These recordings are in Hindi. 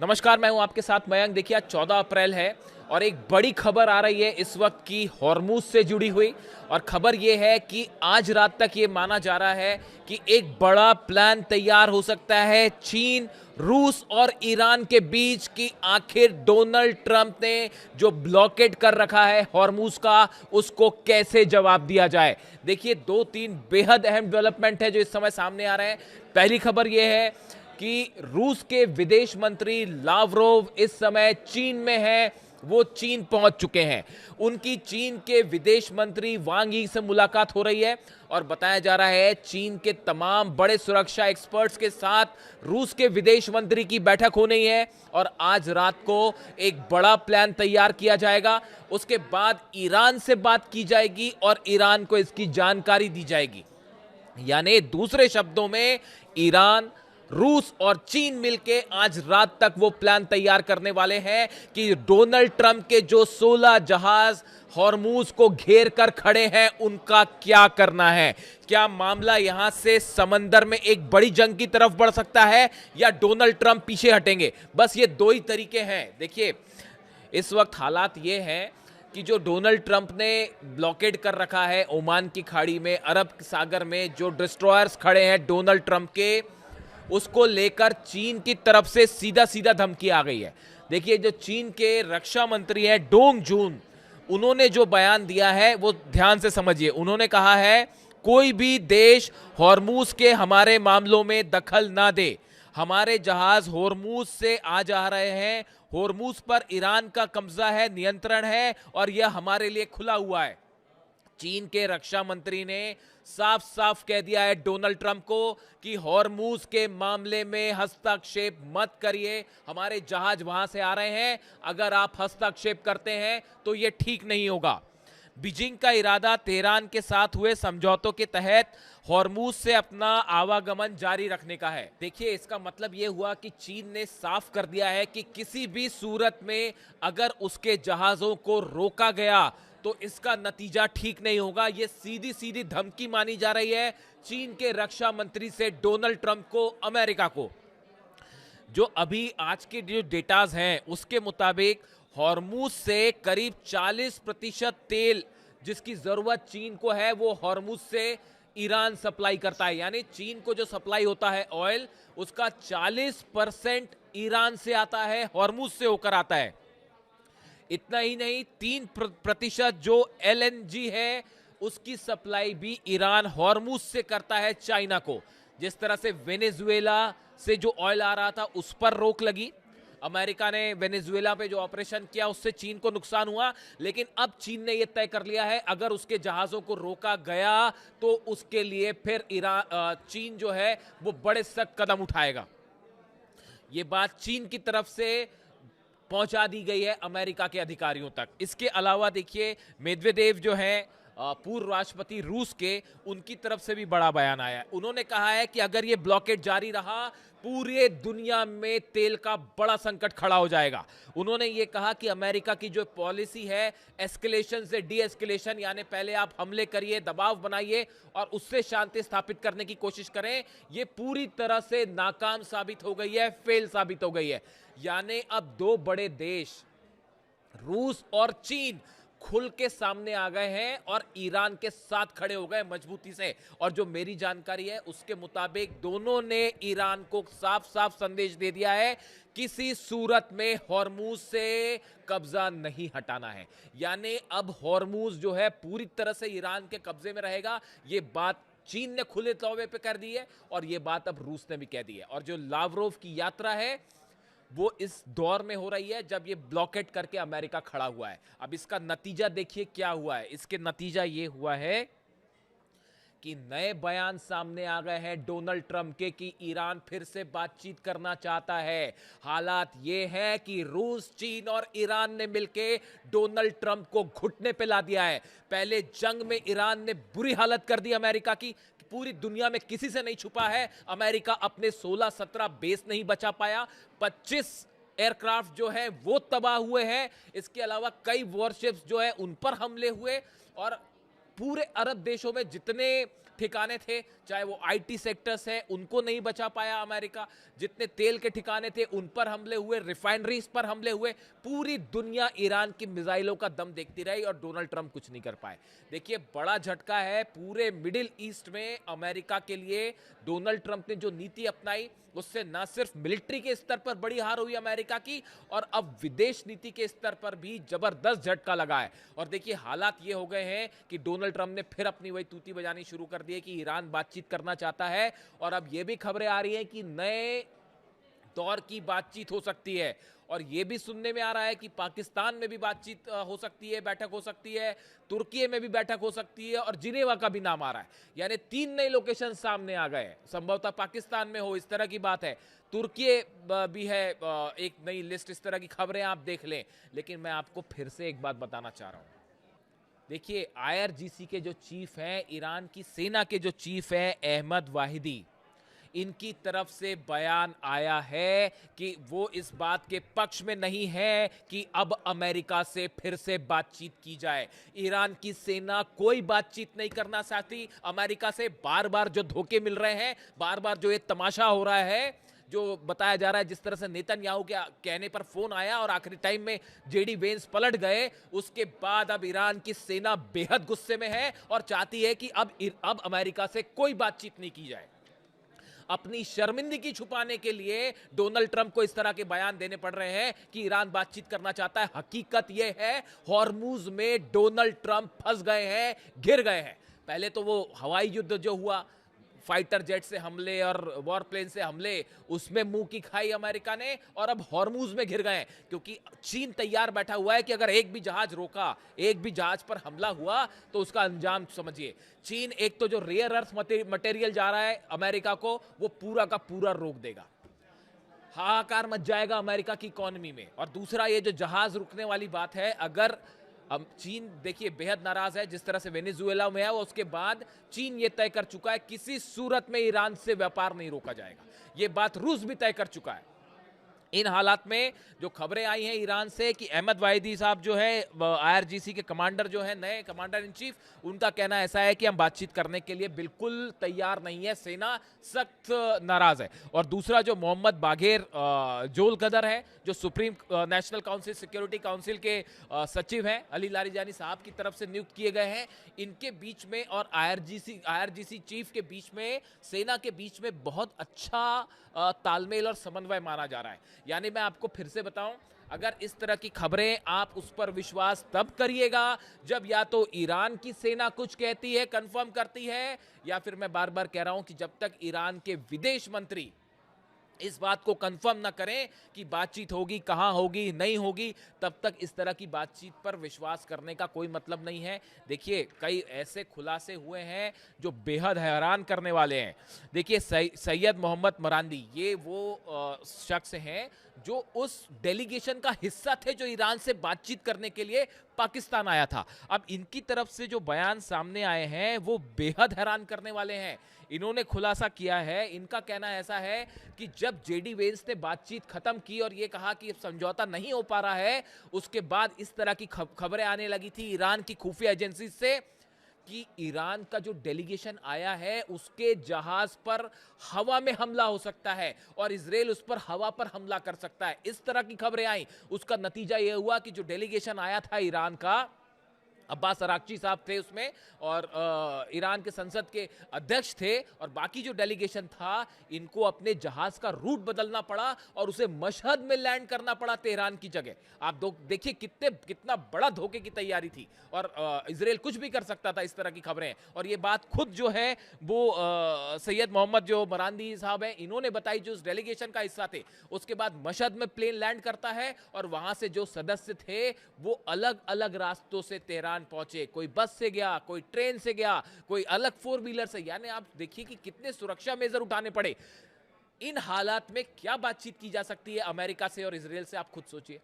नमस्कार, मैं हूं आपके साथ मयंक। देखिए आज 14 अप्रैल है और एक बड़ी खबर आ रही है इस वक्त की हॉर्मुज से जुड़ी हुई। और खबर ये है कि आज रात तक ये माना जा रहा है कि एक बड़ा प्लान तैयार हो सकता है चीन, रूस और ईरान के बीच की। आखिर डोनाल्ड ट्रंप ने जो ब्लॉकेट कर रखा है हॉर्मुज का, उसको कैसे जवाब दिया जाए। देखिए दो तीन बेहद अहम डेवलपमेंट है जो इस समय सामने आ रहे हैं। पहली खबर यह है कि रूस के विदेश मंत्री लावरोव इस समय चीन में हैं। वो चीन पहुंच चुके हैं। उनकी चीन के विदेश मंत्री वांग यी से मुलाकात हो रही है और बताया जा रहा है चीन के तमाम बड़े सुरक्षा एक्सपर्ट्स के साथ रूस के विदेश मंत्री की बैठक होनी है और आज रात को एक बड़ा प्लान तैयार किया जाएगा। उसके बाद ईरान से बात की जाएगी और ईरान को इसकी जानकारी दी जाएगी। यानी दूसरे शब्दों में ईरान, रूस और चीन मिलके आज रात तक वो प्लान तैयार करने वाले हैं कि डोनाल्ड ट्रंप के जो 16 जहाज हॉर्मुज को घेर कर खड़े हैं उनका क्या करना है। क्या मामला यहां से समंदर में एक बड़ी जंग की तरफ बढ़ सकता है या डोनाल्ड ट्रंप पीछे हटेंगे। बस ये दो ही तरीके हैं। देखिए इस वक्त हालात ये हैं कि जो डोनाल्ड ट्रंप ने ब्लॉकेड कर रखा है ओमान की खाड़ी में, अरब सागर में जो डिस्ट्रॉयर्स खड़े हैं डोनाल्ड ट्रंप के, उसको लेकर चीन की तरफ से सीधा सीधा धमकी आ गई है। देखिए जो चीन के रक्षा मंत्री हैं डोंग जून, उन्होंने जो बयान दिया है वो ध्यान से समझिए। उन्होंने कहा है कोई भी देश हॉर्मुज के हमारे मामलों में दखल ना दे। हमारे जहाज हॉर्मुज से आ जा रहे हैं, हॉर्मुज पर ईरान का कब्जा है, नियंत्रण है और यह हमारे लिए खुला हुआ है। चीन के रक्षा मंत्री ने साफ साफ कह दिया है डोनाल्ड ट्रंप को कि हॉर्मुज के मामले में हस्तक्षेप मत करिए। हमारे जहाज वहां से आ रहे हैं, अगर आप हस्तक्षेप करते हैं तो यह ठीक नहीं होगा। बीजिंग का इरादा तेहरान के साथ हुए समझौतों के तहत हॉर्मुज से अपना आवागमन जारी रखने का है। देखिए इसका मतलब यह हुआ कि चीन ने साफ कर दिया है कि किसी भी सूरत में अगर उसके जहाजों को रोका गया तो इसका नतीजा ठीक नहीं होगा। यह सीधी सीधी धमकी मानी जा रही है चीन के रक्षा मंत्री से डोनाल्ड ट्रंप को, अमेरिका को। जो अभी आज के जो डेटाज हैं उसके मुताबिक हॉर्मुज से करीब 40% तेल जिसकी जरूरत चीन को है वो हॉर्मुज से ईरान सप्लाई करता है। यानी चीन को जो सप्लाई होता है ऑयल, उसका 40% ईरान से आता है, हॉर्मुज से होकर आता है। इतना ही नहीं, 3% जो एलएनजी है उसकी सप्लाई भी ईरान हॉर्मुज से करता है चाइना को। जिस तरह से वेनेजुएला से जो ऑयल आ रहा था उस पर रोक लगी, अमेरिका ने वेनेजुएला पे जो ऑपरेशन किया उससे चीन को नुकसान हुआ, लेकिन अब चीन ने यह तय कर लिया है अगर उसके जहाजों को रोका गया तो उसके लिए फिर चीन जो है वो बड़े सख्त कदम उठाएगा। ये बात चीन की तरफ से पहुंचा दी गई है अमेरिका के अधिकारियों तक। इसके अलावा देखिए मेदवेदेव जो हैं पूर्व राष्ट्रपति रूस के, उनकी तरफ से भी बड़ा बयान आया है। उन्होंने कहा है कि अगर ये ब्लॉकेट जारी रहा पूरे दुनिया में तेल का बड़ा संकट खड़ा हो जाएगा। उन्होंने ये कहा कि अमेरिका की जो पॉलिसी है एस्केलेशन से डी एस्केलेशन, यानी पहले आप हमले करिए, दबाव बनाइए और उससे शांति स्थापित करने की कोशिश करें, ये पूरी तरह से नाकाम साबित हो गई है, फेल साबित हो गई है। यानी अब दो बड़े देश रूस और चीन खुल के सामने आ गए हैं और ईरान के साथ खड़े हो गए मजबूती से। और जो मेरी जानकारी है उसके मुताबिक दोनों ने ईरान को साफ साफ संदेश दे दिया है किसी सूरत में हॉर्मुज से कब्जा नहीं हटाना है। यानी अब हॉर्मुज जो है पूरी तरह से ईरान के कब्जे में रहेगा। ये बात चीन ने खुले तौर पे कर दी है और ये बात अब रूस ने भी कह दी है। और जो लावरोव की यात्रा है वो इस दौर में हो रही है जब ये ब्लॉकेट करके अमेरिका खड़ा हुआ है। अब इसका नतीजा देखिए क्या हुआ है। इसके नतीजा ये हुआ है कि नए बयान सामने आ गए हैं डोनाल्ड ट्रंप के कि ईरान फिर से बातचीत करना चाहता है। हालात ये है कि रूस, चीन और ईरान ने मिलकर डोनाल्ड ट्रंप को घुटने पे ला दिया है। पहले जंग में ईरान ने बुरी हालत कर दी अमेरिका की, पूरी दुनिया में किसी से नहीं छुपा है। अमेरिका अपने 16-17 बेस नहीं बचा पाया, 25 एयरक्राफ्ट जो है वो तबाह हुए हैं। इसके अलावा कई वॉरशिप्स जो है उन पर हमले हुए और पूरे अरब देशों में जितने ठिकाने थे, चाहे वो आईटी सेक्टर्स है उनको नहीं बचा पाया अमेरिका, जितने तेल के ठिकाने थे उन पर हमले हुए, रिफाइनरीज पर हमले हुए, पूरी दुनिया ईरान की मिसाइलों का दम देखती रही और डोनाल्ड ट्रंप कुछ नहीं कर पाए। देखिए बड़ा झटका है पूरे मिडिल ईस्ट में अमेरिका के लिए। डोनाल्ड ट्रंप ने जो नीति अपनाई उससे न सिर्फ मिलिट्री के स्तर पर बड़ी हार हुई अमेरिका की, और अब विदेश नीति के स्तर पर भी जबरदस्त झटका लगा है। और देखिए हालात ये हो गए हैं कि डोनाल्ड ट्रंप ने फिर अपनी वही तूती बजानी शुरू कर दी है कि ईरान बातचीत करना चाहता है, और अब ये भी खबरें आ रही हैं कि नए दौर की बातचीत हो सकती है। और यह भी सुनने में आ रहा है कि पाकिस्तान में भी बातचीत हो सकती है, बैठक हो सकती है, तुर्की में भी बैठक हो सकती है, और जिनेवा का भी नाम आ रहा है। यानी 3 नए लोकेशन सामने आ गए, संभवतः पाकिस्तान में हो, इस तरह की बात है। तुर्की भी है, एक नई लिस्ट, इस तरह की खबरें आप देख लें। लेकिन मैं आपको फिर से एक बात बताना चाह रहा हूं। देखिए आईआरजीसी के जो चीफ हैं, ईरान की सेना के जो चीफ हैं अहमद वाहिदी, इनकी तरफ से बयान आया है कि वो इस बात के पक्ष में नहीं है कि अब अमेरिका से फिर से बातचीत की जाए। ईरान की सेना कोई बातचीत नहीं करना चाहती अमेरिका से। बार बार जो धोखे मिल रहे हैं, बार बार जो ये तमाशा हो रहा है, जो बताया जा रहा है, जिस तरह से नेतन्याहू के कहने पर फोन आया और आखिरी टाइम में जेडी वेंस पलट गए, उसके बाद अब ईरान की सेना बेहद गुस्से में है और चाहती है कि अब अमेरिका से कोई बातचीत नहीं की जाए। अपनी शर्मिंदगी छुपाने के लिए डोनाल्ड ट्रंप को इस तरह के बयान देने पड़ रहे हैं कि ईरान बातचीत करना चाहता है। हकीकत यह है हॉर्मुज में डोनाल्ड ट्रंप फंस गए हैं, घिर गए हैं। पहले तो वो हवाई युद्ध जो हुआ, फाइटर जेट से हमले और वॉर प्लेन से हमले, उसमें मुंह की खाई अमेरिका ने, और अब हॉर्मुज में घिर गए हैं क्योंकि चीन तैयार बैठा हुआ है कि अगर एक भी जहाज रोका, एक भी जहाज पर हमला हुआ तो उसका अंजाम समझिए। चीन एक तो जो रेयर अर्थ मटेरियल जा रहा है अमेरिका को, वो पूरा का पूरा रोक देगा। हाहाकार मच जाएगा अमेरिका की इकोनॉमी में। और दूसरा ये जो जहाज रुकने वाली बात है, अगर अब चीन देखिए बेहद नाराज है जिस तरह से वेनेजुएला में है, उसके बाद चीन ये तय कर चुका है किसी सूरत में ईरान से व्यापार नहीं रोका जाएगा। ये बात रूस भी तय कर चुका है। इन हालात में जो खबरें आई हैं ईरान से कि अहमद वाहिदी साहब जो है आईआरजीसी के कमांडर जो है, नए कमांडर इन चीफ, उनका कहना ऐसा है कि हम बातचीत करने के लिए बिल्कुल तैयार नहीं है, सेना सख्त नाराज है। और दूसरा जो मोहम्मद बाघेर जोलकदर है, जो supreme national council security council के सचिव हैं, अली लारीजानी साहब की तरफ से नियुक्त किए गए हैं, इनके बीच में और आईआरजीसी चीफ के बीच में, सेना के बीच में बहुत अच्छा तालमेल और समन्वय माना जा रहा है। यानी मैं आपको फिर से बताऊं, अगर इस तरह की खबरें, आप उस पर विश्वास तब करिएगा जब या तो ईरान की सेना कुछ कहती है, कंफर्म करती है, या फिर मैं बार बार कह रहा हूं कि जब तक ईरान के विदेश मंत्री इस बात को कंफर्म ना करें कि बातचीत होगी, कहां होगी, नहीं होगी, तब तक इस तरह की बातचीत पर विश्वास करने का कोई मतलब नहीं है। देखिए कई ऐसे खुलासे हुए हैं जो बेहद हैरान करने वाले हैं। देखिए सैयद मोहम्मद मरांदी, ये वो शख्स हैं जो उस डेलीगेशन का हिस्सा थे जो ईरान से बातचीत करने के लिए पाकिस्तान आया था। अब इनकी तरफ से जो बयान सामने आए हैं वो बेहद हैरान करने वाले हैं। इन्होंने खुलासा किया है, इनका कहना ऐसा है कि जब जेडी वेंस ने बातचीत खत्म की और ये कहा कि समझौता नहीं हो पा रहा है, उसके बाद इस तरह की खबरें आने लगी थी ईरान की खुफिया एजेंसी से कि ईरान का जो डेलीगेशन आया है उसके जहाज पर हवा में हमला हो सकता है और इजराइल उस पर हवा पर हमला कर सकता है। इस तरह की खबरें आई। उसका नतीजा यह हुआ कि जो डेलीगेशन आया था ईरान का, अब्बास अराक्ची साहब थे उसमें, और ईरान के संसद के अध्यक्ष थे, और बाकी जो डेलीगेशन था इनको अपने जहाज का रूट बदलना पड़ा और उसे मशहद में लैंड करना पड़ा तेहरान की जगह। आप देखिए कितना बड़ा धोखे की तैयारी थी, और इजराइल कुछ भी कर सकता था। इस तरह की खबरें, और ये बात खुद जो है वो सैयद मोहम्मद जो मरांदी साहब हैं, इन्होंने बताई, जो उस डेलीगेशन का हिस्सा थे। उसके बाद मशहद में प्लेन लैंड करता है और वहां से जो सदस्य थे वो अलग अलग रास्तों से तेहरान पहुंचे। कोई बस से गया, कोई ट्रेन से गया, कोई अलग 4 व्हीलर से। यानी आप देखिए कि कितने सुरक्षा मेजर उठाने पड़े। इन हालात में क्या बातचीत की जा सकती है अमेरिका से और इजराइल से, आप खुद सोचिए।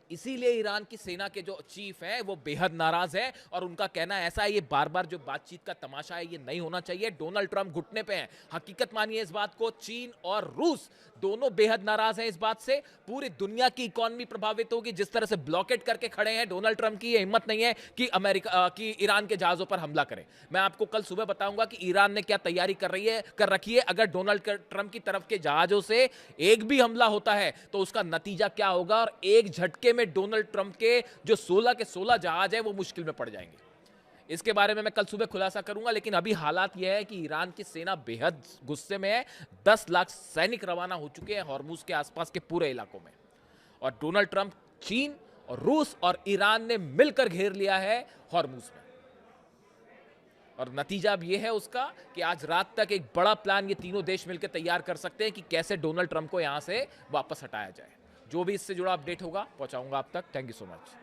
इसीलिए ईरान की सेना के जो चीफ हैं वो बेहद नाराज हैं और उनका कहना ऐसा है, ये बार बार जो बातचीत का तमाशा है ये नहीं होना चाहिए। डोनाल्ड ट्रंप घुटने पे हैं, हकीकत मानिए इस बात को। चीन और रूस दोनों बेहद नाराज हैं इस बात से। पूरी दुनिया की इकोनॉमी प्रभावित होगी। जिस तरह से ब्लॉकेट करके खड़े हैं डोनाल्ड ट्रंप की ये हिम्मत नहीं है कि अमेरिका की ईरान के जहाजों पर हमला करें। मैं आपको कल सुबह बताऊंगा कि ईरान ने क्या तैयारी कर रखी है। अगर डोनाल्ड ट्रंप की तरफ के जहाजों से एक भी हमला होता है तो उसका नतीजा क्या होगा, और एक झटके में डोनाल्ड ट्रंप के जो 16 के 16 जहाज है वो मुश्किल में पड़ जाएंगे। इसके बारे में मैं कल सुबह खुलासा करूंगा, लेकिन अभी हालात यह है कि ईरान की सेना बेहद गुस्से में है। 10 लाख सैनिक रवाना हो चुके हैं हॉर्मुज के आसपास के पूरे इलाकों में, और डोनाल्ड ट्रंप, चीन और रूस और ईरान ने मिलकर घेर लिया है हॉर्मुज में। और नतीजा अब यह है उसका कि आज रात तक एक बड़ा प्लान ये तीनों देश मिलकर तैयार कर सकते हैं कि कैसे डोनाल्ड ट्रंप को यहां से वापस हटाया जाए। जो भी इससे जुड़ा अपडेट होगा पहुंचाऊंगा आप तक। Thank you so much.